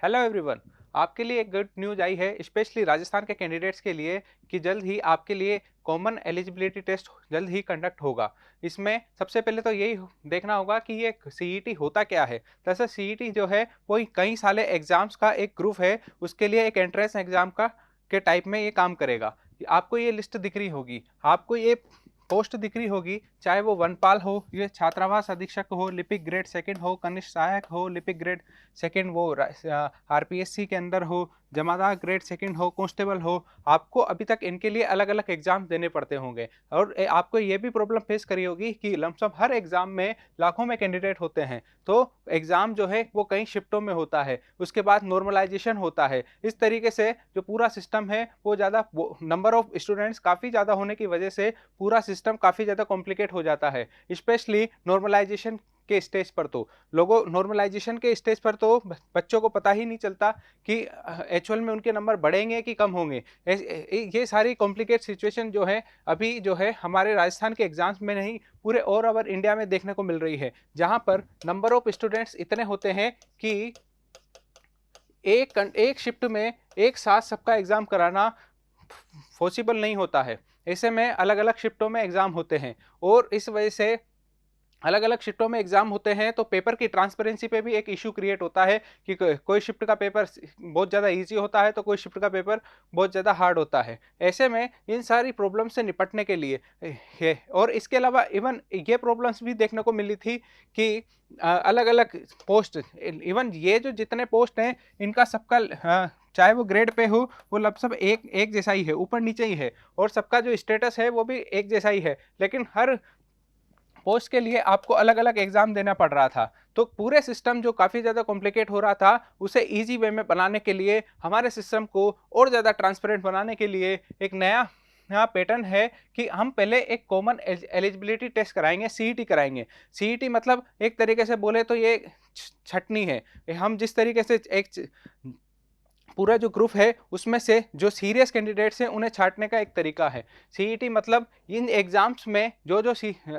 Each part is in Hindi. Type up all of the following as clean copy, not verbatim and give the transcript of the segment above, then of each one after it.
Hello everyone. आपके लिए एक गुड न्यूज़ आई है स्पेशली राजस्थान के कैंडिडेट्स के लिए कि जल्द ही आपके लिए कॉमन एलिजिबिलिटी टेस्ट जल्द ही कंडक्ट होगा। इसमें सबसे पहले तो यही देखना होगा कि ये सीईटी होता क्या है। दरअसल सीईटी जो है वो कई सारे एग्जाम्स का एक ग्रुप है, उसके लिए एक एंट्रेंस एग्जाम का के टाइप में ये काम करेगा। आपको ये लिस्ट दिख रही होगी, आपको ये पोस्ट दिख रही होगी, चाहे वो वनपाल हो, ये छात्रावास अधीक्षक हो, लिपिक ग्रेड सेकंड हो, कनिष्ठ सहायक हो, लिपिक ग्रेड सेकंड वो आरपीएससी के अंदर हो, जमादार ग्रेड सेकंड हो, कांस्टेबल हो। आपको अभी तक इनके लिए अलग अलग एग्जाम देने पड़ते होंगे और आपको ये भी प्रॉब्लम फेस करी होगी कि लमसम हर एग्जाम में लाखों में कैंडिडेट होते हैं, तो एग्जाम जो है वो कई शिफ्टों में होता है, उसके बाद नॉर्मलाइजेशन होता है। इस तरीके से जो पूरा सिस्टम है वो ज़्यादा नंबर ऑफ स्टूडेंट्स काफ़ी ज़्यादा होने की वजह से पूरा सिस्टम काफ़ी ज़्यादा कॉम्प्लिकेट हो जाता है, स्पेशली नॉर्मलाइजेशन के स्टेज पर। तो लोगों नॉर्मलाइजेशन के स्टेज पर तो बच्चों को पता ही नहीं चलता कि एक्चुअल में उनके नंबर बढ़ेंगे कि कम होंगे। ये सारी कॉम्प्लिकेट सिचुएशन जो है अभी जो है हमारे राजस्थान के एग्जाम्स में नहीं, पूरे ऑल ओवर इंडिया में देखने को मिल रही है, जहां पर नंबर ऑफ स्टूडेंट्स इतने होते हैं कि एक शिफ्ट में एक साथ सबका एग्जाम कराना पॉसिबल नहीं होता है। ऐसे में अलग अलग शिफ्टों में एग्जाम होते हैं और इस वजह से अलग अलग शिफ्टों में एग्जाम होते हैं, तो पेपर की ट्रांसपेरेंसी पे भी एक इशू क्रिएट होता है कि कोई शिफ्ट का पेपर बहुत ज़्यादा इजी होता है तो कोई शिफ्ट का पेपर बहुत ज़्यादा हार्ड होता है। ऐसे में इन सारी प्रॉब्लम से निपटने के लिए है, और इसके अलावा इवन ये प्रॉब्लम्स भी देखने को मिली थी कि अलग अलग पोस्ट, इवन ये जो जितने पोस्ट हैं इनका सबका चाहे वो ग्रेड पे हो वो सब एक एक जैसा ही है, ऊपर नीचे ही है, और सबका जो स्टेटस है वो भी एक जैसा ही है, लेकिन हर पोस्ट के लिए आपको अलग अलग एग्जाम देना पड़ रहा था। तो पूरे सिस्टम जो काफ़ी ज़्यादा कॉम्प्लिकेट हो रहा था उसे इजी वे में बनाने के लिए, हमारे सिस्टम को और ज़्यादा ट्रांसपेरेंट बनाने के लिए एक नया नया पैटर्न है कि हम पहले एक कॉमन एलिजिबिलिटी टेस्ट कराएंगे, सीईटी कराएंगे। सीईटी मतलब एक तरीके से बोले तो ये छटनी है। हम जिस तरीके से एक पूरा जो ग्रुप है उसमें से जो सीरियस कैंडिडेट्स हैं उन्हें छांटने का एक तरीका है। सीईटी मतलब इन एग्जाम्स में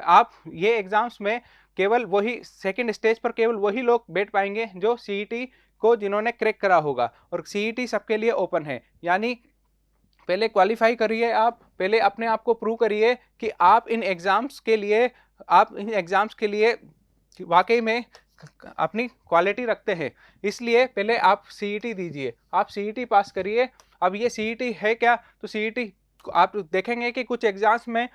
आप ये एग्जाम्स में केवल वही सेकंड स्टेज पर केवल वही लोग बैठ पाएंगे जो सीईटी को जिन्होंने क्रैक करा होगा, और सीईटी सबके लिए ओपन है। यानी पहले क्वालिफाई करिए, आप पहले अपने आप को प्रूव करिए कि आप इन एग्जाम्स के लिए वाकई में अपनी क्वालिटी रखते हैं। इसलिए पहले आप सीईटी दीजिए, आप सीईटी पास करिए। अब ये सीईटी है क्या, तो सीईटी आप देखेंगे कि कुछ एग्जाम्स में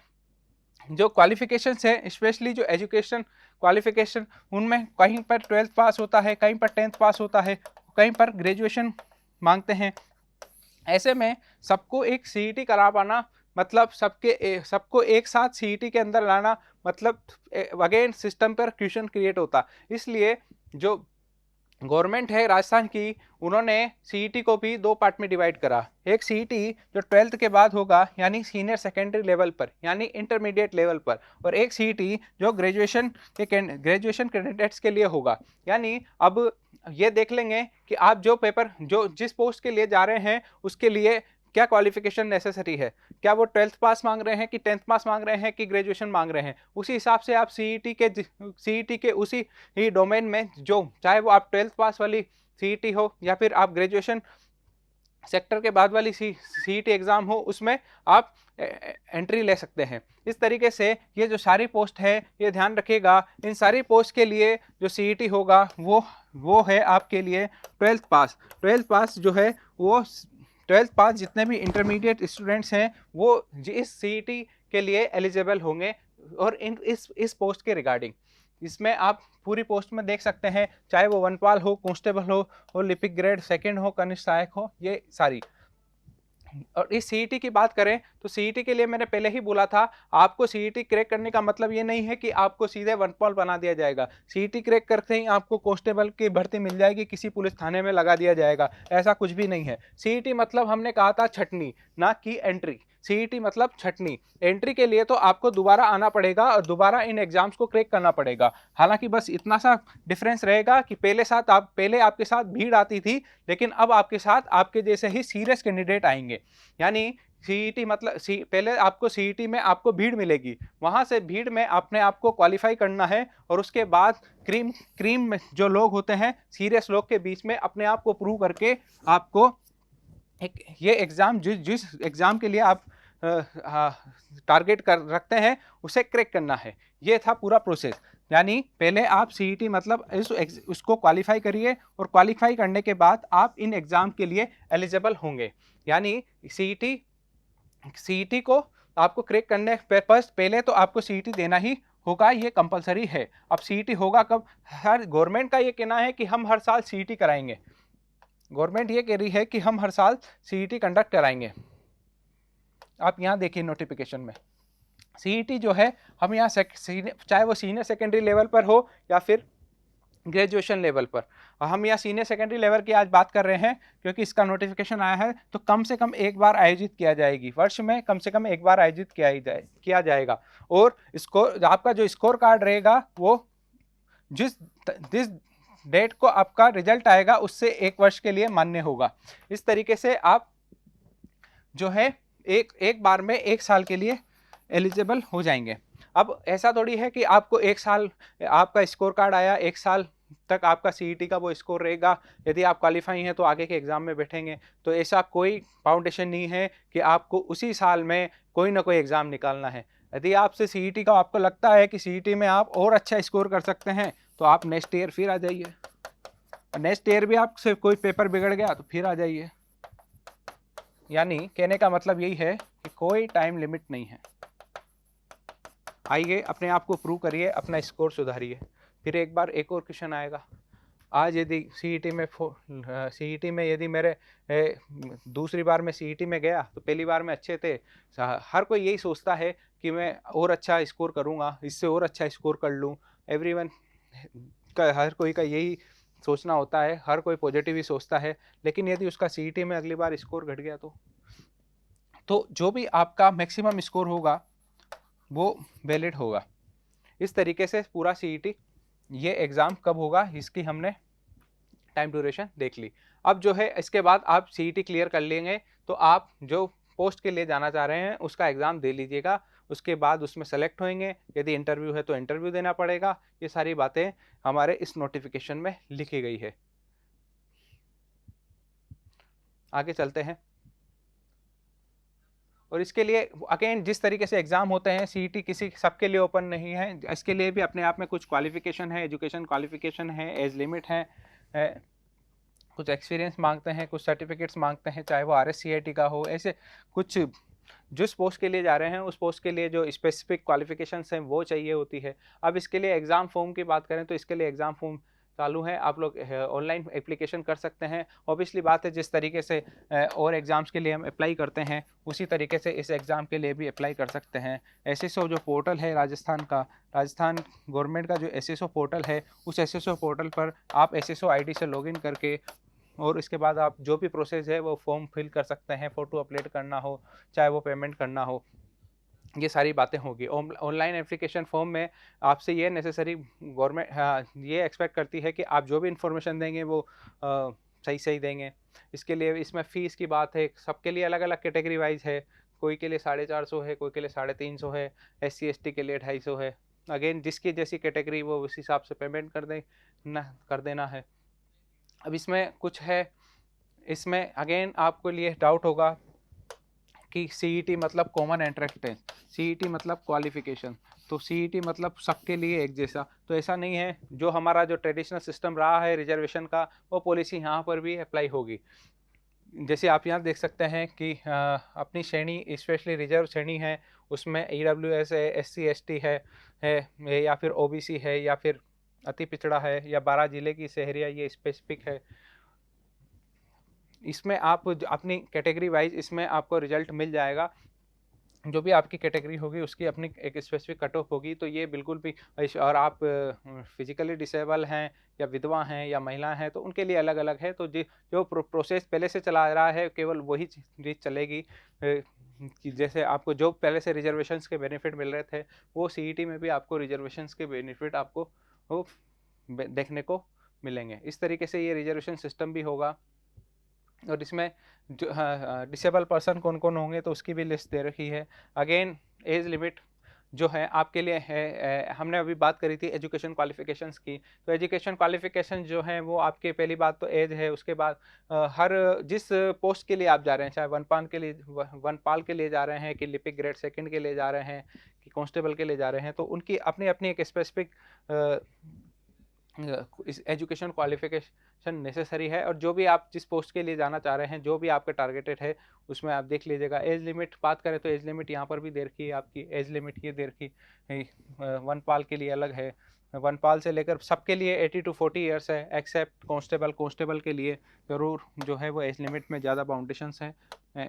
जो क्वालिफिकेशंस है, स्पेशली जो एजुकेशन क्वालिफिकेशन, उनमें कहीं पर 12th पास होता है, कहीं पर 10th पास होता है, कहीं पर ग्रेजुएशन मांगते हैं। ऐसे में सबको एक सीईटी करा पाना मतलब सबको एक साथ सीईटी के अंदर लाना मतलब अगेन सिस्टम पर क्वेश्चन क्रिएट होता। इसलिए जो गवर्नमेंट है राजस्थान की, उन्होंने सीईटी को भी दो पार्ट में डिवाइड करा। एक सीईटी जो 12th के बाद होगा यानी सीनियर सेकेंडरी लेवल पर यानी इंटरमीडिएट लेवल पर, और एक सीईटी जो ग्रेजुएशन कैंडिडेट्स के लिए होगा। यानी अब ये देख लेंगे कि आप जो जिस पोस्ट के लिए जा रहे हैं उसके लिए क्या क्वालिफिकेशन नेसेसरी है, क्या वो 12th पास मांग रहे हैं कि 10th पास मांग रहे हैं कि ग्रेजुएशन मांग रहे हैं। उसी हिसाब से आप सीईटी के उसी ही डोमेन में, जो चाहे वो आप 12th पास वाली सीईटी हो या फिर आप ग्रेजुएशन सेक्टर के बाद वाली सीईटी एग्जाम हो, उसमें आप एंट्री ले सकते हैं। इस तरीके से ये जो सारी पोस्ट है, ये ध्यान रखिएगा, इन सारी पोस्ट के लिए जो सीईटी होगा वो है आपके लिए 12th पास। 12th पास जो है वो 12th पास जितने भी इंटरमीडिएट स्टूडेंट्स हैं वो इस सीईटी के लिए एलिजिबल होंगे। और इस पोस्ट के रिगार्डिंग इसमें आप पूरी पोस्ट में देख सकते हैं, चाहे वो वनपाल हो, कांस्टेबल हो, और लिपिक ग्रेड सेकंड हो, कनिष्ठ सहायक हो, ये सारी। और इस सीईटी की बात करें तो सीईटी के लिए मैंने पहले ही बोला था, आपको सीईटी क्रैक करने का मतलब ये नहीं है कि आपको सीधे वनपाल बना दिया जाएगा। सीईटी क्रैक करते ही आपको कांस्टेबल की भर्ती मिल जाएगी, किसी पुलिस थाने में लगा दिया जाएगा, ऐसा कुछ भी नहीं है। सीईटी मतलब हमने कहा था छटनी, ना कि एंट्री। सीईटी मतलब छटनी। एंट्री के लिए तो आपको दोबारा आना पड़ेगा और दोबारा इन एग्जाम्स को क्रैक करना पड़ेगा। हालांकि बस इतना सा डिफरेंस रहेगा कि पहले आपके साथ भीड़ आती थी, लेकिन अब आपके साथ आपके जैसे ही सीरियस कैंडिडेट आएंगे। यानी सीईटी मतलब पहले आपको सीईटी में आपको भीड़ मिलेगी, वहाँ से भीड़ में अपने आप को क्वालिफाई करना है और उसके बाद क्रीम क्रीम में जो लोग होते हैं, सीरियस लोग के बीच में अपने आप को प्रूव करके आपको एक ये एग्ज़ाम जिस जिस एग्ज़ाम के लिए आप टारगेट कर रखते हैं उसे क्रैक करना है। ये था पूरा प्रोसेस। यानी पहले आप सीईटी मतलब उसको क्वालिफाई करिए और क्वालिफाई करने के बाद आप इन एग्ज़ाम के लिए एलिजिबल होंगे। यानी सीईटी सीईटी को आपको क्रैक करने पहले तो आपको सीईटी देना ही होगा, ये कंपलसरी है। अब सीईटी होगा कब? हर गवर्नमेंट का ये कहना है कि हम हर साल सीईटी कराएंगे। गवर्नमेंट ये कह रही है कि हम हर साल सीईटी कंडक्ट कराएंगे। आप यहाँ देखिए नोटिफिकेशन में सीईटी जो है हम यहाँ चाहे वो सीनियर सेकेंडरी लेवल पर हो या फिर ग्रेजुएशन लेवल पर, हम यहाँ सीनियर सेकेंडरी लेवल की आज बात कर रहे हैं क्योंकि इसका नोटिफिकेशन आया है। तो कम से कम एक बार आयोजित किया जाएगी, वर्ष में कम से कम एक बार आयोजित किया जाएगा। और स्कोर, आपका जो स्कोर कार्ड रहेगा वो जिस डेट को आपका रिजल्ट आएगा उससे एक वर्ष के लिए मान्य होगा। इस तरीके से आप जो है एक बार में एक साल के लिए एलिजिबल हो जाएंगे। अब ऐसा थोड़ी है कि आपको एक साल आपका स्कोर कार्ड आया, एक साल तक आपका सीईटी का वो स्कोर रहेगा, यदि आप क्वालिफाई हैं तो आगे के एग्ज़ाम में बैठेंगे। तो ऐसा कोई फाउंडेशन नहीं है कि आपको उसी साल में कोई ना कोई एग्ज़ाम निकालना है। यदि आपसे सीईटी का आपको लगता है कि सीईटी में आप और अच्छा स्कोर कर सकते हैं तो आप नेक्स्ट ईयर फिर आ जाइए। नेक्स्ट ईयर भी आपसे कोई पेपर बिगड़ गया तो फिर आ जाइए। यानी कहने का मतलब यही है कि कोई टाइम लिमिट नहीं है। आइए अपने आप को प्रूव करिए, अपना स्कोर सुधारिए। फिर एक बार एक और क्वेश्चन आएगा। आज यदि सीईटी में यदि मेरे दूसरी बार में सीईटी में गया तो पहली बार में अच्छे थे, हर कोई यही सोचता है कि मैं और अच्छा स्कोर करूँगा, इससे और अच्छा स्कोर कर लूँ। एवरीवन का, हर कोई का यही सोचना होता है, हर कोई पॉजिटिव ही सोचता है। लेकिन यदि उसका सीईटी में अगली बार स्कोर घट गया तो जो भी आपका मैक्सिमम स्कोर होगा वो वैलिड होगा। इस तरीके से पूरा सीईटी ये एग्ज़ाम कब होगा इसकी हमने टाइम ड्यूरेशन देख ली। अब जो है इसके बाद आप सीईटी क्लियर कर लेंगे तो आप जो पोस्ट के लिए जाना चाह रहे हैं उसका एग्ज़ाम दे लीजिएगा। उसके बाद उसमें सेलेक्ट होंगे, यदि इंटरव्यू है तो इंटरव्यू देना पड़ेगा। ये सारी बातें हमारे इस नोटिफिकेशन में लिखी गई है। आगे चलते हैं। और इसके लिए अगेन जिस तरीके से एग्ज़ाम होते हैं, सीईटी किसी सबके लिए ओपन नहीं है। इसके लिए भी अपने आप में कुछ क्वालिफिकेशन है, एजुकेशन क्वालिफिकेशन है, एज लिमिट है, कुछ एक्सपीरियंस मांगते हैं, कुछ सर्टिफिकेट्स मांगते हैं, चाहे वो RSCIT का हो। ऐसे कुछ जिस पोस्ट के लिए जा रहे हैं उस पोस्ट के लिए जो स्पेसिफिक क्वालिफिकेशंस हैं वो चाहिए होती है। अब इसके लिए एग्ज़ाम फॉर्म की बात करें तो इसके लिए एग्ज़ाम फॉर्म चालू है, आप लोग ऑनलाइन एप्लीकेशन कर सकते हैं। ऑब्वियसली बात है, जिस तरीके से और एग्ज़ाम्स के लिए हम अप्लाई करते हैं उसी तरीके से इस एग्ज़ाम के लिए भी अप्लाई कर सकते हैं। SSO जो पोर्टल है राजस्थान गवर्नमेंट का जो SSO पोर्टल है, उस SSO पोर्टल पर आप SSO ID से लॉगिन करके और इसके बाद आप जो भी प्रोसेस है वो फॉर्म फिल कर सकते हैं। फ़ोटो अपलोड करना हो, चाहे वो पेमेंट करना हो, ये सारी बातें होगी। ऑनलाइन एप्लीकेशन फॉर्म में आपसे ये नेसेसरी गवर्नमेंट ये एक्सपेक्ट करती है कि आप जो भी इंफॉर्मेशन देंगे वो सही देंगे। इसके लिए इसमें फ़ीस की बात है, सबके लिए अलग अलग कैटेगरी वाइज है। कोई के लिए 450 है, कोई के लिए 350 है, SC ST के लिए 250 है। अगेन जिसकी जैसी कैटेगरी वो उस हिसाब से पेमेंट कर देना है। अब इसमें कुछ है, इसमें अगेन आपको लिए डाउट होगा कि सीईटी मतलब कॉमन एंट्रेंस टेस्ट, सीईटी मतलब क्वालिफिकेशन, तो सीईटी मतलब सबके लिए एक जैसा। तो ऐसा नहीं है। जो हमारा जो ट्रेडिशनल सिस्टम रहा है रिजर्वेशन का, वो पॉलिसी यहाँ पर भी अप्लाई होगी। जैसे आप यहाँ देख सकते हैं कि अपनी श्रेणी स्पेशली रिजर्व श्रेणी है, उसमें EWS है, SC ST है या फिर OBC है या फिर अति पिछड़ा है या 12 जिले की शहरिया, ये स्पेसिफिक है। इसमें आप अपनी कैटेगरी वाइज इसमें आपको रिजल्ट मिल जाएगा। जो भी आपकी कैटेगरी होगी उसकी अपनी एक स्पेसिफिक कट ऑफ होगी। तो ये बिल्कुल भी, और आप फिजिकली डिसेबल हैं या विधवा हैं या महिला हैं तो उनके लिए अलग अलग है। तो जो प्रोसेस पहले से चला रहा है केवल वही चीज़ चलेगी। कि जैसे आपको जो पहले से रिजर्वेशंस के बेनिफिट मिल रहे थे वो सीईटी में भी आपको रिजर्वेशंस के बेनिफिट आपको वो देखने को मिलेंगे। इस तरीके से ये रिजर्वेशन सिस्टम भी होगा। और इसमें जो डिसेबल पर्सन कौन कौन होंगे तो उसकी भी लिस्ट दे रखी है। अगेन एज लिमिट जो है आपके लिए है, हमने अभी बात करी थी एजुकेशन क्वालिफिकेशंस की, तो एजुकेशन क्वालिफिकेशन जो है वो आपके पहली बात तो एज है, उसके बाद हर जिस पोस्ट के लिए आप जा रहे हैं, चाहे वनपाल के लिए वनपाल के लिए जा रहे हैं कि लिपिक ग्रेड सेकंड के लिए जा रहे हैं कि कांस्टेबल के लिए जा रहे हैं, तो उनकी अपनी अपनी एक स्पेसिफिक इस एजुकेशन क्वालिफिकेशन नेसेसरी है। और जो भी आप जिस पोस्ट के लिए जाना चाह रहे हैं, जो भी आपका टारगेटेड है, उसमें आप देख लीजिएगा। एज लिमिट बात करें तो एज लिमिट यहाँ पर भी दे रखी है, आपकी एज लिमिट ये दे रखी है, वनपाल के लिए अलग है, वनपाल से लेकर सबके लिए 80 to 40 ईयर्स है, एक्सेप्ट कांस्टेबल के लिए ज़रूर जो है वो एज लिमिट में ज़्यादा बाउंडेशंस हैं,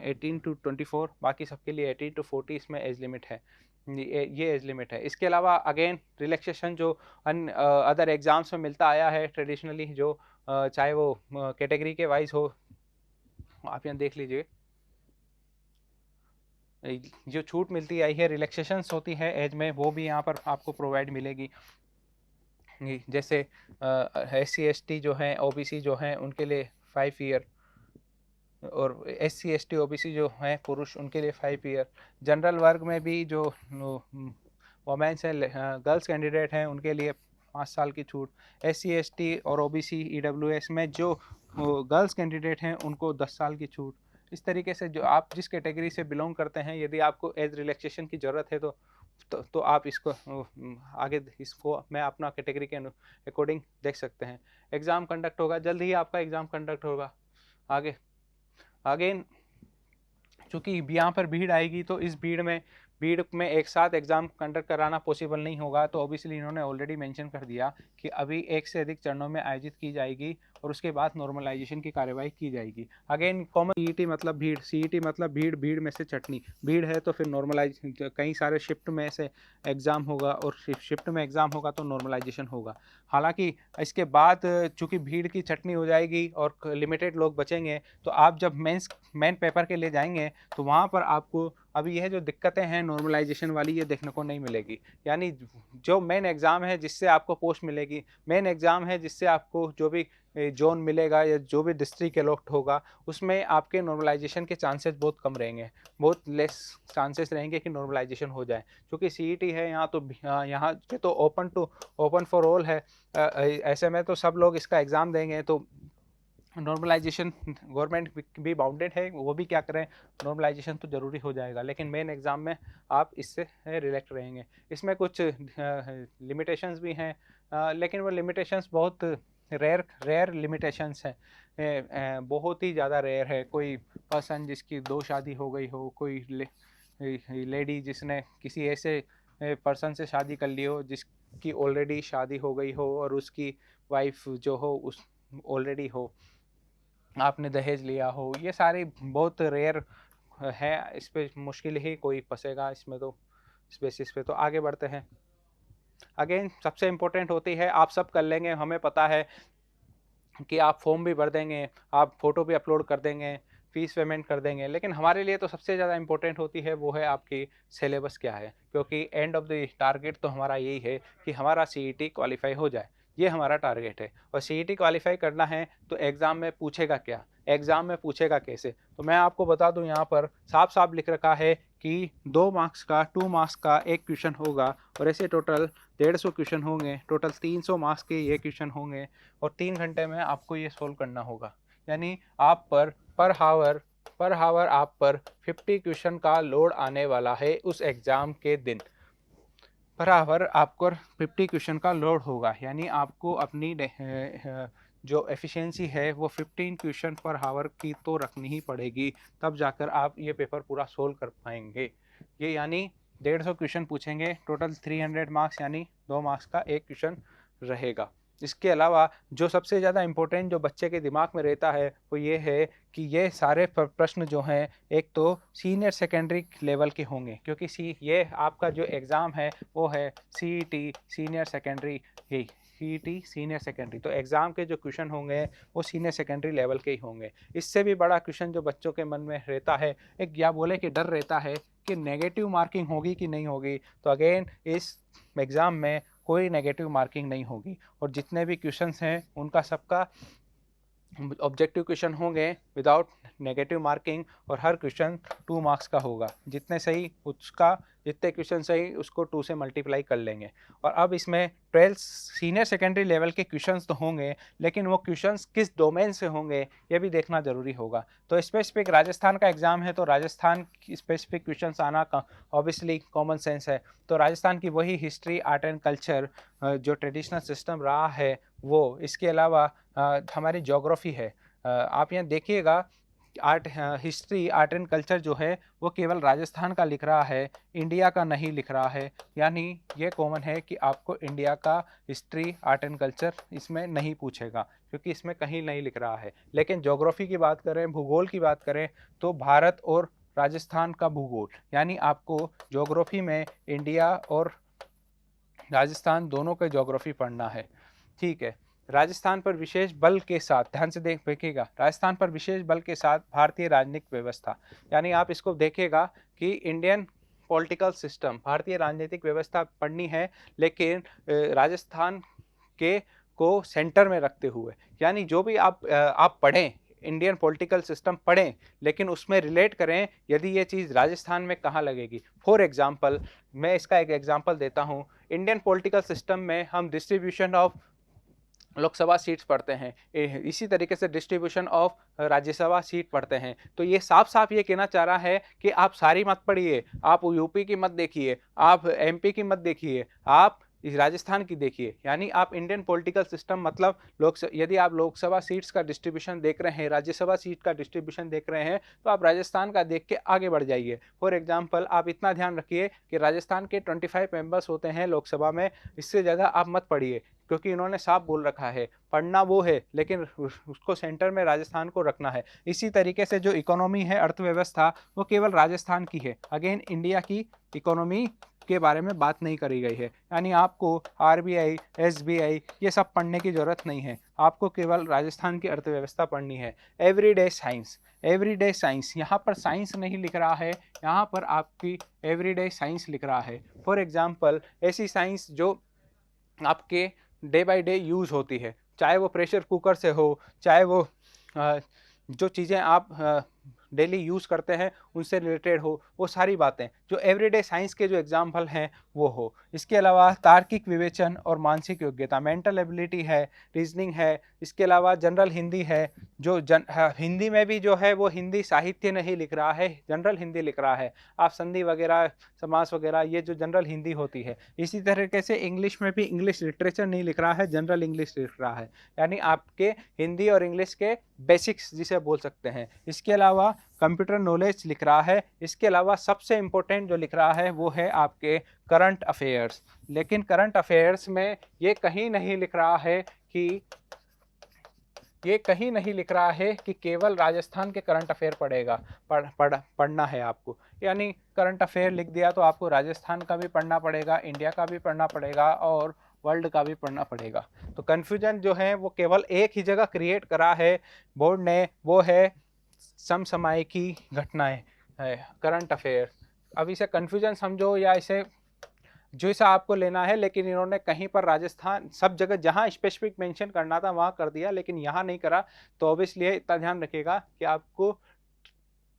18 to 24, बाकी सबके लिए 18 to 40 इसमें एज लिमिट है, ये एज लिमिट है। इसके अलावा अगेन रिलैक्सेशन जो अदर एग्जाम्स में मिलता आया है ट्रेडिशनली, जो चाहे वो कैटेगरी के वाइज हो, आप यहाँ देख लीजिए जो छूट मिलती आई है, रिलैक्सेशंस होती है एज में, वो भी यहाँ पर आपको प्रोवाइड मिलेगी। जैसे SC ST जो हैं, OBC जो हैं, उनके लिए 5 ईयर, और SC ST OBC जो हैं पुरुष, उनके लिए 5 ईयर। जनरल वर्ग में भी जो वोमेंस हैं, गर्ल्स कैंडिडेट हैं, उनके लिए 5 साल की छूट। SC ST और OBC EWS में जो गर्ल्स कैंडिडेट हैं उनको 10 साल की छूट। इस तरीके से जो आप जिस कैटेगरी से बिलोंग करते हैं, यदि आपको एज रिलैक्सेशन की ज़रूरत है तो आप इसको आगे इसको मैं अपना कैटेगरी के अकॉर्डिंग देख सकते हैं। एग्ज़ाम कंडक्ट होगा, जल्द ही आपका एग्ज़ाम कंडक्ट होगा। आगे अगेन चूँकि यहाँ पर भीड़ आएगी, तो इस भीड़ में एक साथ एग्ज़ाम कंडक्ट कराना पॉसिबल नहीं होगा, तो ऑब्वियसली इन्होंने ऑलरेडी मेंशन कर दिया कि अभी एक से अधिक चरणों में आयोजित की जाएगी और उसके बाद नॉर्मलाइजेशन की कार्यवाही की जाएगी। अगेन कॉमन CET मतलब भीड़, CET मतलब भीड़ में से चटनी, भीड़ है तो फिर नॉर्मलाइज कई सारे शिफ्ट में से एग्ज़ाम होगा, और शिफ्ट में एग्ज़ाम होगा तो नॉर्मलाइजेशन होगा। हालांकि इसके बाद चूँकि भीड़ की चटनी हो जाएगी और लिमिटेड लोग बचेंगे, तो आप जब मेन पेपर के लिए जाएंगे तो वहाँ पर आपको अभी यह जो दिक्कतें हैं नॉर्मलाइजेशन वाली, ये देखने को नहीं मिलेगी। यानी जो मेन एग्ज़ाम है जिससे आपको पोस्ट मिलेगी, मेन एग्ज़ाम है जिससे आपको जो भी जोन मिलेगा या जो भी डिस्ट्रिक्ट अलॉट होगा, उसमें आपके नॉर्मलाइजेशन के चांसेस बहुत कम रहेंगे, बहुत लेस चांसेस रहेंगे कि नॉर्मलाइजेशन हो जाए। क्योंकि CET है यहाँ, तो यहाँ के तो ओपन फॉर ऑल है, ऐसे में तो सब लोग इसका एग्ज़ाम देंगे, तो नॉर्मलाइजेशन गवर्नमेंट भी बाउंडेड है, वो भी क्या करें, नॉर्मलाइजेशन तो ज़रूरी हो जाएगा, लेकिन मेन एग्ज़ाम में आप इससे रिलेक्ट रहेंगे। इसमें कुछ लिमिटेशंस भी हैं, लेकिन वो लिमिटेशंस बहुत रेयर लिमिटेशंस हैं, बहुत ही ज़्यादा रेयर है। कोई पर्सन जिसकी 2 शादी हो गई हो, कोई लेडी जिसने किसी ऐसे पर्सन से शादी कर ली हो जिसकी ऑलरेडी शादी हो गई हो और उसकी वाइफ जो हो उस ऑलरेडी हो, आपने दहेज लिया हो, ये सारी बहुत रेयर है। इस पे मुश्किल ही कोई फंसेगा इसमें, तो इस बेसिस पे तो आगे बढ़ते हैं। अगेन सबसे इम्पोर्टेंट होती है, आप सब कर लेंगे, हमें पता है कि आप फॉर्म भी भर देंगे, आप फ़ोटो भी अपलोड कर देंगे, फ़ीस पेमेंट कर देंगे, लेकिन हमारे लिए तो सबसे ज़्यादा इम्पोर्टेंट होती है वो है आपकी सिलेबस क्या है। क्योंकि एंड ऑफ द टारगेट तो हमारा यही है कि हमारा CET क्वालिफाई हो जाए, ये हमारा टारगेट है। और CET क्वालिफाई करना है तो एग्ज़ाम में पूछेगा क्या, एग्ज़ाम में पूछेगा कैसे, तो मैं आपको बता दूं, यहाँ पर साफ साफ लिख रखा है कि 2 मार्क्स का 2 मार्क्स का एक क्वेश्चन होगा, और ऐसे टोटल 150 क्वेश्चन होंगे, टोटल 300 मार्क्स के ये क्वेश्चन होंगे, और 3 घंटे में आपको ये सोल्व करना होगा। यानी आप पर हावर आप पर 50 क्वेश्चन का लोड आने वाला है उस एग्ज़ाम के दिन। पर आवर आपको 50 क्वेश्चन का लोड होगा, यानी आपको अपनी जो एफिशिएंसी है वो 15 क्वेश्चन पर हावर की तो रखनी ही पड़ेगी, तब जाकर आप ये पेपर पूरा सोल्व कर पाएंगे। ये यानी 150 क्वेश्चन पूछेंगे, टोटल 300 मार्क्स, यानी 2 मार्क्स का एक क्वेश्चन रहेगा। इसके अलावा जो सबसे ज़्यादा इम्पोर्टेंट जो बच्चे के दिमाग में रहता है वो ये है कि ये सारे प्रश्न जो हैं एक तो सीनियर सेकेंडरी लेवल के होंगे, क्योंकि ये आपका जो एग्ज़ाम है वो है CET senior secondary, CET senior secondary, तो एग्ज़ाम के जो क्वेश्चन होंगे वो सीनियर सेकेंडरी लेवल के ही होंगे। इससे भी बड़ा क्वेश्चन जो बच्चों के मन में रहता है, एक या बोले कि डर रहता है कि नेगेटिव मार्किंग होगी कि नहीं होगी, तो अगेन इस एग्ज़ाम में कोई नेगेटिव मार्किंग नहीं होगी, और जितने भी क्वेश्चंस हैं उनका सबका ऑब्जेक्टिव क्वेश्चन होंगे विदाउट नेगेटिव मार्किंग, और हर क्वेश्चन 2 मार्क्स का होगा। जितने सही उसका, जितने क्वेश्चन सही उसको 2 से मल्टीप्लाई कर लेंगे। और अब इसमें 12th सीनियर सेकेंडरी लेवल के क्वेश्चंस तो होंगे, लेकिन वो क्वेश्चंस किस डोमेन से होंगे ये भी देखना ज़रूरी होगा। तो स्पेसिफिक राजस्थान का एग्जाम है तो राजस्थान की स्पेसिफिक क्वेश्चंस आना ऑब्वियसली कॉमन सेंस है। तो राजस्थान की वही हिस्ट्री, आर्ट एंड कल्चर जो ट्रेडिशनल सिस्टम रहा है वो, इसके अलावा हमारी ज्योग्राफी है। आप यहाँ देखिएगा, हिस्ट्री, आर्ट एंड कल्चर जो है वो केवल राजस्थान का लिख रहा है, इंडिया का नहीं लिख रहा है। यानी ये कॉमन है कि आपको इंडिया का हिस्ट्री, आर्ट एंड कल्चर इसमें नहीं पूछेगा, क्योंकि इसमें कहीं नहीं लिख रहा है। लेकिन ज्योग्राफी की बात करें, भूगोल की बात करें, तो भारत और राजस्थान का भूगोल, यानी आपको ज्योग्राफी में इंडिया और राजस्थान दोनों का ज्योग्राफी पढ़ना है। ठीक है। राजस्थान पर विशेष बल के साथ, ध्यान से देखिएगा, राजस्थान पर विशेष बल के साथ भारतीय राजनीतिक व्यवस्था, यानी आप इसको देखिएगा कि इंडियन पॉलिटिकल सिस्टम, भारतीय राजनीतिक व्यवस्था पढ़नी है, लेकिन राजस्थान के को सेंटर में रखते हुए। यानी जो भी आप पढ़ें, इंडियन पॉलिटिकल सिस्टम पढ़ें, लेकिन उसमें रिलेट करें यदि ये चीज़ राजस्थान में कहाँ लगेगी। फॉर एग्जांपल, मैं इसका एक एग्जांपल देता हूँ। इंडियन पॉलिटिकल सिस्टम में हम डिस्ट्रीब्यूशन ऑफ लोकसभा सीट्स पढ़ते हैं, इसी तरीके से डिस्ट्रीब्यूशन ऑफ राज्यसभा सीट पढ़ते हैं। तो ये साफ साफ ये कहना चाह रहा है कि आप सारी मत पढ़िए, आप यूपी की मत देखिए, आप एमपी की मत देखिए, आप इस राजस्थान की देखिए। यानी आप इंडियन पॉलिटिकल सिस्टम मतलब यदि आप लोकसभा सीट्स का डिस्ट्रीब्यूशन देख रहे हैं, राज्यसभा सीट का डिस्ट्रीब्यूशन देख रहे हैं, तो आप राजस्थान का देख के आगे बढ़ जाइए। फॉर एग्जांपल, आप इतना ध्यान रखिए कि राजस्थान के 25 मेंबर्स होते हैं लोकसभा में, इससे ज़्यादा आप मत पढ़िए, क्योंकि इन्होंने साफ बोल रखा है पढ़ना वो है, लेकिन उसको सेंटर में राजस्थान को रखना है। इसी तरीके से जो इकोनॉमी है, अर्थव्यवस्था, वो केवल राजस्थान की है। अगेन इंडिया की इकोनॉमी के बारे में बात नहीं करी गई है। यानी आपको आरबीआई, एसबीआई ये सब पढ़ने की ज़रूरत नहीं है, आपको केवल राजस्थान की अर्थव्यवस्था पढ़नी है। एवरीडे साइंस, एवरीडे साइंस, यहाँ पर साइंस नहीं लिख रहा है, यहाँ पर आपकी एवरीडे साइंस लिख रहा है। फॉर एग्जाम्पल, ऐसी साइंस जो आपके डे बाय डे यूज़ होती है, चाहे वो प्रेशर कुकर से हो, चाहे वो जो चीज़ें आप डेली यूज़ करते हैं उनसे रिलेटेड हो, वो सारी बातें जो एवरीडे साइंस के जो एग्जाम्पल हैं वो हो। इसके अलावा तार्किक विवेचन और मानसिक योग्यता, मेंटल एबिलिटी है, रीजनिंग है। इसके अलावा जनरल हिंदी है, जो हिंदी में भी जो है वो हिंदी साहित्य नहीं लिख रहा है, जनरल हिंदी लिख रहा है। आप संधि वगैरह, समास वगैरह, ये जो जनरल हिंदी होती है। इसी तरीके से इंग्लिश में भी इंग्लिश लिटरेचर नहीं लिख रहा है, जनरल इंग्लिश लिख रहा है। यानी आपके हिंदी और इंग्लिश के बेसिक्स जिसे बोल सकते हैं। इसके अलावा कंप्यूटर नॉलेज लिख रहा है। इसके अलावा सबसे इम्पोर्टेंट जो लिख रहा है वो है आपके करंट अफेयर्स। लेकिन करंट अफेयर्स में ये कहीं नहीं लिख रहा है कि केवल राजस्थान के करंट अफेयर पढ़ना है आपको। यानी करंट अफेयर लिख दिया तो आपको राजस्थान का भी पढ़ना पड़ेगा, इंडिया का भी पढ़ना पड़ेगा और वर्ल्ड का भी पढ़ना पड़ेगा। तो कन्फ्यूजन जो है वो केवल एक ही जगह क्रिएट करा है बोर्ड ने, वो है समसामयिकी घटनाएं, करंट अफेयर। अब इसे कन्फ्यूजन समझो या इसे जैसा आपको लेना है, लेकिन इन्होंने कहीं पर राजस्थान, सब जगह जहां स्पेसिफिक मेंशन करना था वहां कर दिया, लेकिन यहां नहीं करा। तो ऑब्वियसली इतना ध्यान रखिएगा कि आपको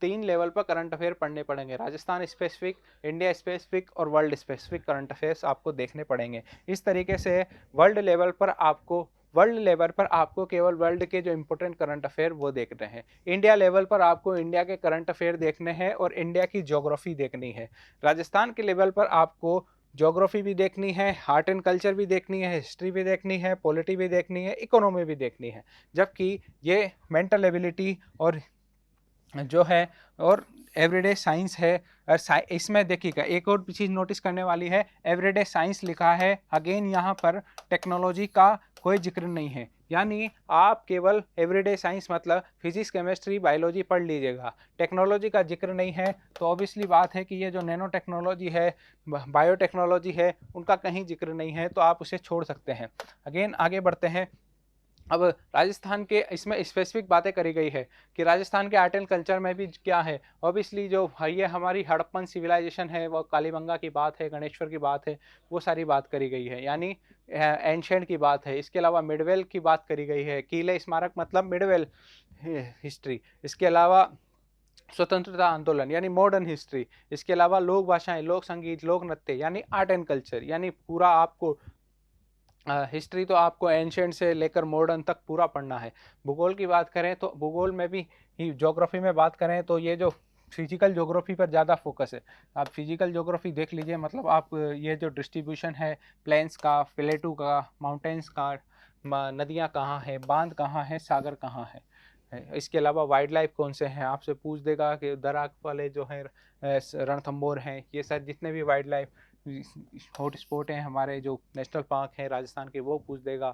3 लेवल पर करंट अफेयर पढ़ने पड़ेंगे, राजस्थान स्पेसिफिक, इंडिया स्पेसिफिक और वर्ल्ड स्पेसिफिक करंट अफेयर्स आपको देखने पड़ेंगे। इस तरीके से वर्ल्ड लेवल पर आपको केवल वर्ल्ड के जो इंपॉर्टेंट करंट अफेयर वो देखने हैं। इंडिया लेवल पर आपको इंडिया के करंट अफेयर देखने हैं और इंडिया की ज्योग्राफी देखनी है। राजस्थान के लेवल पर आपको ज्योग्राफी भी देखनी है, आर्ट एंड कल्चर भी देखनी है, हिस्ट्री भी देखनी है, पॉलिटी भी देखनी है, इकोनॉमी भी देखनी है। जबकि ये मेंटल एबिलिटी और जो है और एवरीडे साइंस है। और इसमें देखिएगा एक और चीज़ नोटिस करने वाली है, एवरीडे साइंस लिखा है, अगेन यहाँ पर टेक्नोलॉजी का कोई जिक्र नहीं है। यानी आप केवल एवरीडे साइंस मतलब फिजिक्स, केमिस्ट्री, बायोलॉजी पढ़ लीजिएगा, टेक्नोलॉजी का जिक्र नहीं है। तो ऑब्वियसली बात है कि ये जो नैनो टेक्नोलॉजी है, बायोटेक्नोलॉजी है, उनका कहीं जिक्र नहीं है, तो आप उसे छोड़ सकते हैं। अगेन आगे बढ़ते हैं। अब राजस्थान के इसमें स्पेसिफिक बातें करी गई है कि राजस्थान के आर्ट एंड कल्चर में भी क्या है। ऑब्वियसली जो ये हमारी हड़प्पन सिविलाइजेशन है, वो कालीबंगा की बात है, गणेश्वर की बात है, वो सारी बात करी गई है, यानी एंशंट की बात है। इसके अलावा मिडवेल की बात करी गई है, किले स्मारक मतलब मिडवेल हिस्ट्री। इसके अलावा स्वतंत्रता आंदोलन यानी मॉडर्न हिस्ट्री। इसके अलावा लोक भाषाएं, लोक संगीत, लोक नृत्य यानी आर्ट एंड कल्चर, यानी पूरा आपको हिस्ट्री तो आपको एंशियंट से लेकर मॉडर्न तक पूरा पढ़ना है। भूगोल की बात करें तो भूगोल में भी ही, ज्योग्राफी में बात करें तो ये जो फिजिकल ज्योग्राफी पर ज़्यादा फोकस है। आप फिजिकल ज्योग्राफी देख लीजिए, मतलब आप ये जो डिस्ट्रीब्यूशन है प्लेन्स का, प्लेटू का, माउंटेन्स का, नदियाँ कहाँ हैं, बांध कहाँ हैं, सागर कहाँ है। इसके अलावा वाइल्ड लाइफ कौन से हैं, आपसे पूछ देगा कि दराक वाले जो हैं, रणथंभौर हैं, ये सब जितने भी वाइल्ड लाइफ हॉट स्पॉट हैं हमारे जो नेशनल पार्क हैं राजस्थान के, वो पूछ देगा।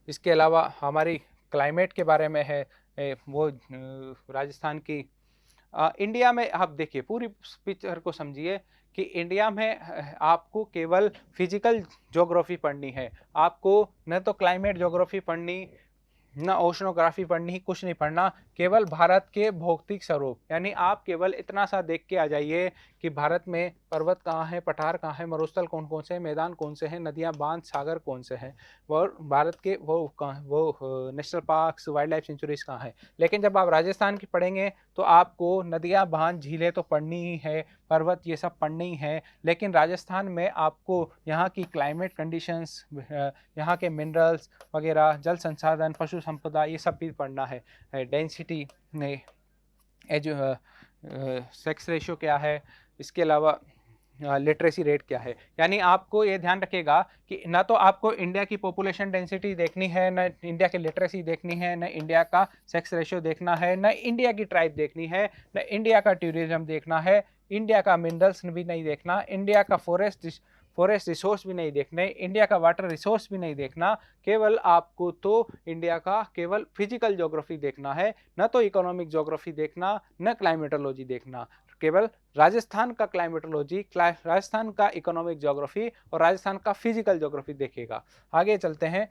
इसके अलावा हमारी क्लाइमेट के बारे में है, वो राजस्थान की इंडिया में आप देखिए पूरी पिक्चर को समझिए कि इंडिया में आपको केवल फिजिकल ज्योग्राफी पढ़नी है, आपको न तो क्लाइमेट ज्योग्राफी पढ़नी, ना ओशनोग्राफी पढ़नी, कुछ नहीं पढ़ना। केवल भारत के भौतिक स्वरूप, यानी आप केवल इतना सा देख के आ जाइए कि भारत में पर्वत कहाँ है, पठार कहाँ है, मरुस्थल कौन कौन से हैं, मैदान कौन से हैं, नदियाँ, बांध, सागर कौन से हैं, और भारत के वो national parks, wild life sanctuaries कहाँ है। लेकिन जब आप राजस्थान की पढ़ेंगे तो आपको नदियाँ, बांध, झीलें तो पढ़नी ही है, पर्वत ये सब पढ़नी ही है, लेकिन राजस्थान में आपको यहाँ की क्लाइमेट कंडीशंस, यहाँ के मिनरल्स वगैरह, जल संसाधन, पशु संपदा, ये सब भी पढ़ना है। डेंसिटी ने एजो सेक्स रेशियो क्या है, इसके अलावा लिटरेसी रेट क्या है। यानी आपको ये ध्यान रखिएगा कि ना तो आपको इंडिया की पॉपुलेशन डेंसिटी देखनी है, न इंडिया की लिटरेसी देखनी है, न इंडिया का सेक्स रेशियो देखना है, न इंडिया की ट्राइब देखनी है, न इंडिया का टूरिज्म देखना है, इंडिया का मिनरल्स भी नहीं देखना, इंडिया का फॉरेस्ट रिसोर्स भी नहीं देखने, इंडिया का वाटर रिसोर्स भी नहीं देखना। केवल आपको तो इंडिया का केवल फिजिकल ज्योग्राफी देखना है, न तो इकोनॉमिक ज्योग्राफी देखना, न क्लाइमेटोलॉजी देखना। केवल राजस्थान का क्लाइमेटोलॉजी, राजस्थान का इकोनॉमिक ज्योग्राफी और राजस्थान का फिजिकल ज्योग्राफी देखेगा। आगे चलते हैं।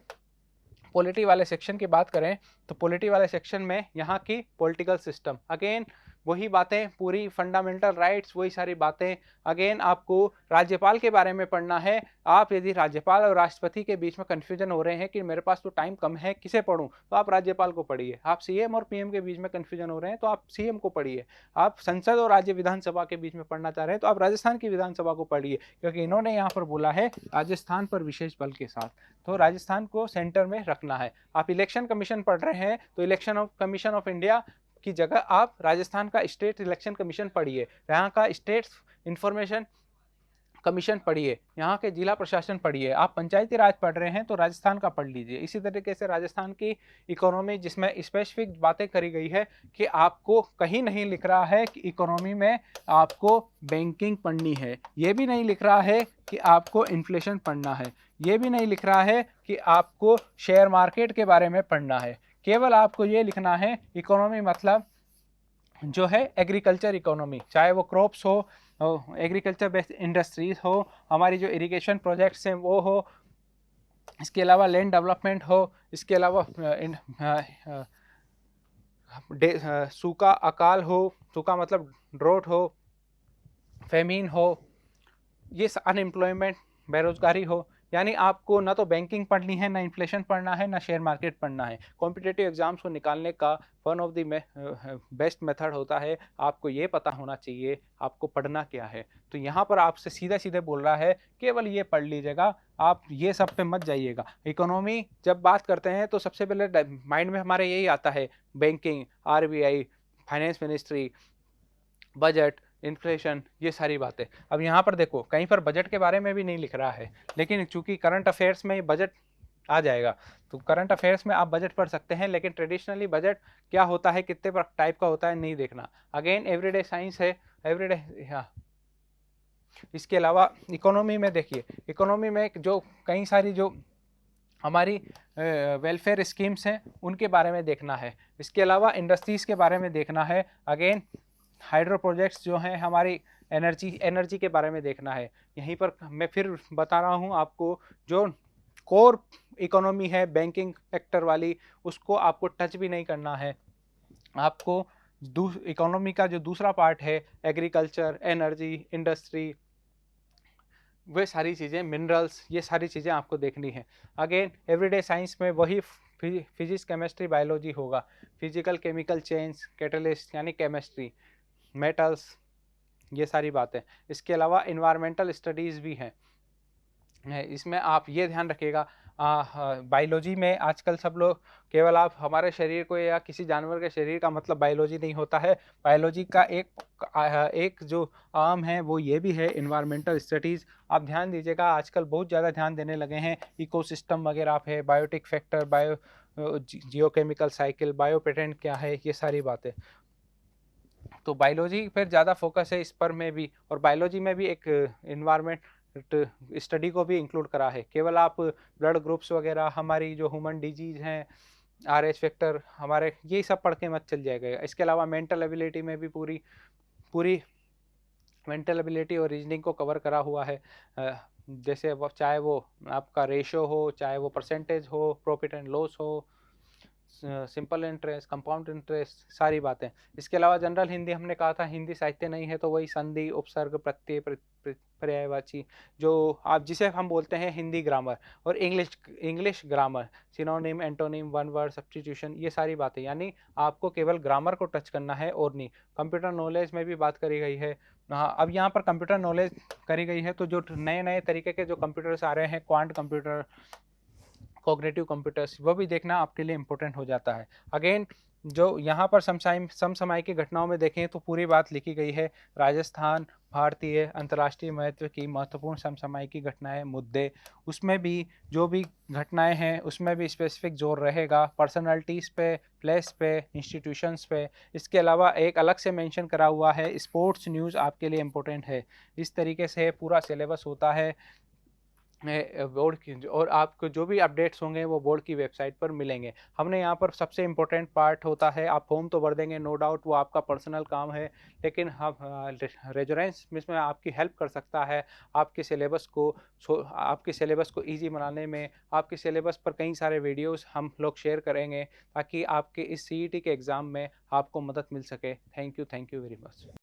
पॉलिटी वाले सेक्शन की बात करें तो पॉलिटी वाले सेक्शन में यहाँ की पॉलिटिकल सिस्टम, अगेन वही बातें, पूरी फंडामेंटल राइट्स, वही सारी बातें। अगेन आपको राज्यपाल के बारे में पढ़ना है। आप यदि राज्यपाल और राष्ट्रपति के बीच में कन्फ्यूजन हो रहे हैं कि मेरे पास तो टाइम कम है, किसे पढ़ूं, तो आप राज्यपाल को पढ़िए। आप सीएम और पीएम के बीच में कन्फ्यूजन हो रहे हैं तो आप सीएम को पढ़िए। आप संसद और राज्य विधानसभा के बीच में पढ़ना चाह रहे हैं तो आप राजस्थान की विधानसभा को पढ़िए, क्योंकि इन्होंने यहाँ पर बोला है राजस्थान पर विशेष बल के साथ, तो राजस्थान को सेंटर में रखना है। आप इलेक्शन कमीशन पढ़ रहे हैं तो इलेक्शन कमीशन ऑफ इंडिया की जगह आप राजस्थान का स्टेट इलेक्शन कमीशन पढ़िए, यहाँ का स्टेट इंफॉर्मेशन कमीशन पढ़िए, यहाँ के जिला प्रशासन पढ़िए। आप पंचायती राज पढ़ रहे हैं तो राजस्थान का पढ़ लीजिए। इसी तरीके से राजस्थान की इकोनॉमी, जिसमें स्पेसिफिक बातें करी गई है कि आपको कहीं नहीं लिख रहा है कि इकोनॉमी में आपको बैंकिंग पढ़नी है, ये भी नहीं लिख रहा है कि आपको इन्फ्लेशन पढ़ना है, ये भी नहीं लिख रहा है कि आपको शेयर मार्केट के बारे में पढ़ना है। केवल आपको ये लिखना है इकोनॉमी मतलब जो है एग्रीकल्चर इकोनॉमी, चाहे वो क्रॉप्स हो, एग्रीकल्चर बेस्ड इंडस्ट्रीज हो, हमारी जो इरिगेशन प्रोजेक्ट्स हैं वो हो, इसके अलावा लैंड डेवलपमेंट हो, इसके अलावा सूखा अकाल हो, सूखा मतलब ड्रॉट हो, फेमीन हो, ये अनएम्प्लॉयमेंट, बेरोजगारी हो। यानी आपको ना तो बैंकिंग पढ़नी है, ना इन्फ्लेशन पढ़ना है, ना शेयर मार्केट पढ़ना है। कॉम्पिटिटिव एग्जाम्स को निकालने का one of the best method होता है, आपको ये पता होना चाहिए आपको पढ़ना क्या है। तो यहाँ पर आपसे सीधे सीधे बोल रहा है केवल ये पढ़ लीजिएगा, आप ये सब पे मत जाइएगा। इकोनॉमी जब बात करते हैं तो सबसे पहले माइंड में हमारे यही आता है, banking, RBI, finance ministry, budget, inflation, ये सारी बातें। अब यहाँ पर देखो कहीं पर बजट के बारे में भी नहीं लिख रहा है, लेकिन चूंकि करंट अफेयर्स में बजट आ जाएगा तो करंट अफेयर्स में आप बजट पढ़ सकते हैं, लेकिन ट्रेडिशनली बजट क्या होता है, कितने टाइप का होता है, नहीं देखना। अगेन एवरीडे साइंस है, एवरीडे। हाँ, इसके अलावा इकोनॉमी में देखिए, इकोनॉमी में जो कई सारी जो हमारी वेलफेयर स्कीम्स हैं उनके बारे में देखना है। इसके अलावा इंडस्ट्रीज़ के बारे में देखना है। अगेन हाइड्रो प्रोजेक्ट्स जो हैं, हमारी एनर्जी के बारे में देखना है। यहीं पर मैं फिर बता रहा हूँ आपको, जो कोर इकोनॉमी है बैंकिंग सेक्टर वाली, उसको आपको टच भी नहीं करना है। आपको इकोनॉमी का जो दूसरा पार्ट है, एग्रीकल्चर, एनर्जी, इंडस्ट्री, वे सारी चीज़ें, मिनरल्स, ये सारी चीज़ें आपको देखनी है। अगेन एवरीडे साइंस में वही फिजिक्स, केमिस्ट्री, बायोलॉजी होगा। फिजिकल केमिकल चेंज, कैटलिस्ट यानी केमिस्ट्री, मेटल्स, ये सारी बातें। इसके अलावा इन्वायरमेंटल स्टडीज़ भी हैं। इसमें आप ये ध्यान रखिएगा, बायोलॉजी में आजकल सब लोग केवल आप हमारे शरीर को या किसी जानवर के शरीर का मतलब बायोलॉजी नहीं होता है। बायोलॉजी का एक जो आर्म है वो ये भी है इन्वायरमेंटल स्टडीज़। आप ध्यान दीजिएगा, आजकल बहुत ज़्यादा ध्यान देने लगे हैं, इकोसिस्टम वगैरह पे, बायोटिक फैक्टर, जियोकेमिकल साइकिल, बायोपेटेंट क्या है, ये सारी बातें। तो बायोलॉजी पर ज़्यादा फोकस है इस पर में भी, और बायोलॉजी में भी एक इन्वायरमेंट स्टडी को भी इंक्लूड करा है। केवल आप ब्लड ग्रुप्स वगैरह, हमारी जो ह्यूमन डिजीज हैं, RH फैक्टर हमारे, ये सब पढ़ के मत चल जाएगा। इसके अलावा मेंटल एबिलिटी में भी पूरी पूरी मेंटल एबिलिटी और रीजनिंग को कवर करा हुआ है। जैसे वो चाहे वो आपका रेशो हो, चाहे वो परसेंटेज हो, प्रॉफिट एंड लॉस हो, सिंपल इंटरेस्ट, कंपाउंड इंटरेस्ट, सारी बातें। इसके अलावा जनरल हिंदी हमने कहा था, हिंदी साहित्य नहीं है तो वही संधि, उपसर्ग, प्रत्यय, पर्यायवाची, जो आप जिसे हम बोलते हैं हिंदी ग्रामर, और English grammar, synonym, antonym, one word substitution, ये सारी बातें। यानी आपको केवल ग्रामर को टच करना है और नहीं। कंप्यूटर नॉलेज में भी बात करी गई है। हाँ, अब यहाँ पर कंप्यूटर नॉलेज करी गई है तो जो नए नए तरीके के जो कंप्यूटर्स आ रहे हैं, क्वांट कंप्यूटर, कॉग्निटिव कंप्यूटर्स, वो भी देखना आपके लिए इम्पोर्टेंट हो जाता है। अगेन जो यहाँ पर समसामयिक घटनाओं में देखें तो पूरी बात लिखी गई है। राजस्थान, भारतीय, अंतर्राष्ट्रीय महत्व की महत्वपूर्ण समसामयिक घटनाएं, मुद्दे, उसमें भी जो भी घटनाएं हैं उसमें भी स्पेसिफिक जोर रहेगा पर्सनालिटीज़ पे, प्लेस पे, इंस्टीट्यूशंस पे। इसके अलावा एक अलग से मेंशन करा हुआ है, स्पोर्ट्स न्यूज़ आपके लिए इम्पोर्टेंट है। इस तरीके से पूरा सिलेबस होता है बोर्ड की, और आपको जो भी अपडेट्स होंगे वो बोर्ड की वेबसाइट पर मिलेंगे। हमने यहाँ पर सबसे इम्पोर्टेंट पार्ट होता है, आप फॉर्म तो भर देंगे नो डाउट, वो आपका पर्सनल काम है, लेकिन हम रेजोरेंस इसमें आपकी हेल्प कर सकता है आपके सिलेबस को ईजी बनाने में। आपके सिलेबस पर कई सारे वीडियोस हम लोग शेयर करेंगे ताकि आपके इस CET के एग्ज़ाम में आपको मदद मिल सके। Thank you very much.